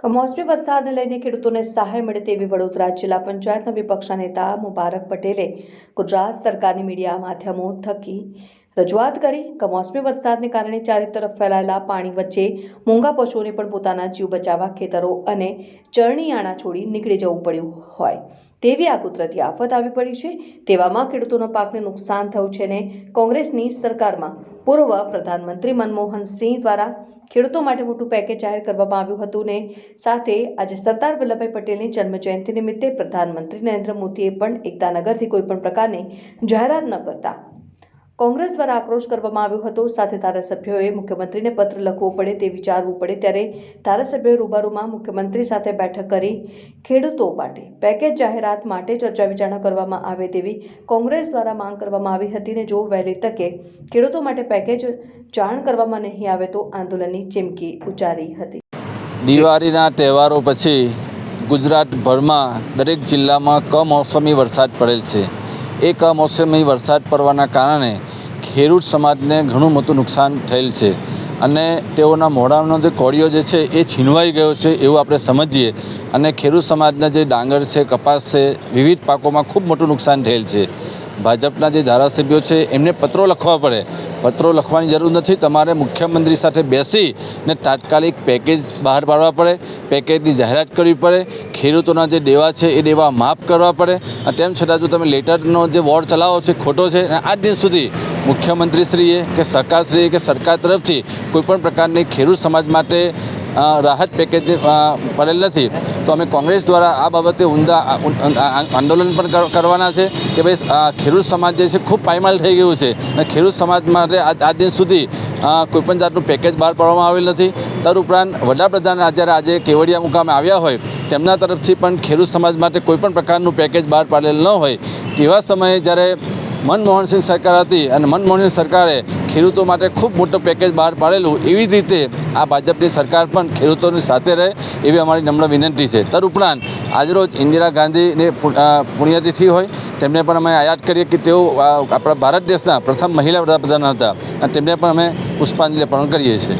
કમોસમી વરસાદને લઈને ખેડૂતોને સહાય મળે તેવી વડોદરા જિલ્લા પંચાયતના વિપક્ષના નેતા મુબારક પટેલે ગુજરાત સરકારની મીડિયા માધ્યમો થકી રજૂઆત કરી। કમોસમી વરસાદને કારણે ચારે તરફ ફેલાયેલા પાણી વચ્ચે મૂંગા પશુઓને પણ પોતાના જીવ બચાવવા ખેતરો અને ચરણી આણા છોડી નીકળી જવું પડ્યું હોય તેવી આ કુદરતી આફત આવી પડી છે। તેવામાં ખેડૂતોના પાકને નુકસાન થયું છે અને કોંગ્રેસની સરકારમાં પૂર્વ પ્રધાનમંત્રી મનમોહન સિંહ દ્વારા ખેડૂતો માટે મોટું પેકેજ જાહેર કરવામાં આવ્યું હતું ને સાથે આજે સરદાર વલ્લભભાઈ પટેલની જન્મજયંતિ નિમિત્તે પ્રધાનમંત્રી નરેન્દ્ર મોદીએ પણ એકતાનગરથી કોઈ પણ પ્રકારની જાહેરાત ન કરતા કોંગ્રેસ દ્વારા આક્રોશ કરવામાં આવ્યો હતો। સાથે ધારાસભ્યોએ મુખ્યમંત્રીને પત્ર લખવો પડે તે વિચારવું પડે ત્યારે ધારાસભ્યોએ રૂબરૂમાં મુખ્યમંત્રી સાથે બેઠક કરી ખેડૂતો માટે પેકેજ જાહેરાત માટે ચર્ચા વિચારણા કરવામાં આવે તેવી કોંગ્રેસ દ્વારા માંગ કરવામાં આવી હતી ને જો વહેલી તકે ખેડૂતો માટે પેકેજ જાણ કરવામાં નહીં આવે તો આંદોલનની ચીમકી ઉચ્ચારી હતી। દિવાળીના તહેવારો પછી ગુજરાતભરમાં દરેક જિલ્લામાં કમોસમી વરસાદ પડેલ છે। એ કમોસમી વરસાદ પડવાના કારણે ખેડૂત સમાજને ઘણું મોટું નુકસાન થયેલ છે અને તેઓના મોઢાનો જે કોળિયો જે છે એ છીનવાઈ ગયો છે એવું આપણે સમજીએ અને ખેડૂત સમાજના જે ડાંગર છે, કપાસ છે, વિવિધ પાકોમાં ખૂબ મોટું નુકસાન થયેલ છે। ભાજપના જે ધારાસભ્યો છે એમને પત્રો લખવા પડે, પત્રો લખવાની જરૂર નથી, તમારે મુખ્યમંત્રી સાથે બેસીને તાત્કાલિક પેકેજ બહાર પાડવા પડે, પેકેજની જાહેરાત કરવી પડે, ખેડૂતોના જે દેવા છે એ દેવા માફ કરવા પડે। તેમ છતાં જો તમે લેટરનો જે વોર્ડ ચલાવો છે ખોટો છે અને આજ દિન સુધી મુખ્યમંત્રીશ્રીએ કે સરકારશ્રીએ કે સરકાર તરફથી કોઈપણ પ્રકારની ખેડૂત સમાજ માટે રાહત પેકેજ પડેલ નથી। તો અમે કોંગ્રેસ દ્વારા આ બાબતે ઊંડા આંદોલન પણ કરવાના છે કે ભાઈ ખેડૂત સમાજ જે છે ખૂબ પાયમાલ થઈ ગયું છે અને ખેડૂત સમાજ માટે આજ દિન સુધી કોઈપણ જાતનું પેકેજ બહાર પાડવામાં આવેલ નથી। તદુપરાંત વડાપ્રધાન આજે કેવડિયા મુકામે આવ્યા હોય તેમના તરફથી પણ ખેડૂત સમાજ માટે કોઈપણ પ્રકારનું પેકેજ બહાર પાડેલ ન હોય તેવા સમયે જ્યારે મનમોહનસિંહ સરકાર હતી અને મનમોહનસિંહ સરકારે ખેડૂતો માટે ખૂબ મોટું પેકેજ બહાર પાડેલું, એવી જ રીતે આ ભાજપની સરકાર પણ ખેડૂતોની સાથે રહે એવી અમારી નમ્ર વિનંતી છે। તદુપરાંત આજરોજ ઇન્દિરા ગાંધીની પુણ્યતિથિ હોય તેમને પણ અમે યાદ કરીએ કે તેઓ આપણા ભારત દેશના પ્રથમ મહિલા વડાપ્રધાન હતા અને તેમને પણ અમે પુષ્પાંજલિ અર્પણ કરીએ છીએ।